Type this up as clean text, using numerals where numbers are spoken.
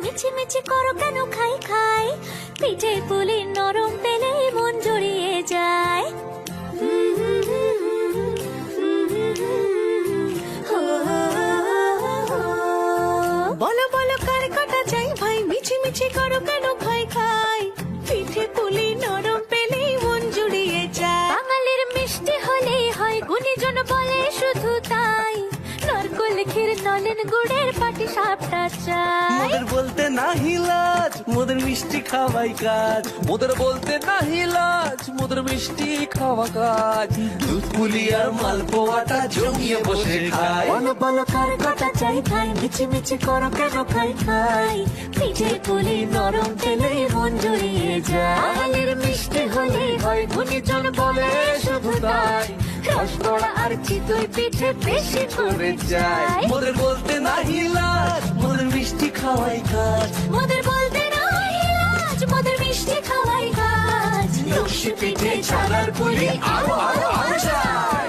মিছিমিছি করো কেন খাই খাই, পিঠে পুলি নরম পেলে মন জড়িয়ে যায়। বলো বলো কার কাটা চাই ভাই, মিছিমিছি করো কেন খাই খাই, পিঠে পুলি নরম পেলে মন জুড়িয়ে যায়। বাঙালির মিষ্টি হলেই হয়, গুণীজন বলে শুধু তাই, নারকোল ক্ষীর নলেন গুড়ের পাটি সাপটা চাই। মোদের বলতে নাহি লাজ, মোদের মিষ্টি খাওয়াই কাজ। মোদের বলতে নাহি লাজ, মোদের মিষ্টি খাওয়া কাজ। দুধ পুলি আর মালপোয়াটা জমিয়ে বসে খায়। বলো বলো কার কাটা চাই ভাই, মিছিমিছি করো কেন খাই খাই, পিঠে পুলি নরম পেলে মন জড়িয়ে যায়। বাঙালির মিষ্টি হলেই হয়, গুণীজন বলে শুধু তাই, রসগোল্লা আর চিতই পিঠে বেশি করে যায়। মোদের বলতে নাহি লাজ, মোদের মিষ্টি খাওয়াই কাজ। মোদের বলতে নাই লাজ, মোদের মিষ্টি খাওয়াই কাজ। লক্ষ্মী পিঠে ছানার পুলি আরো আরো আরো চাই।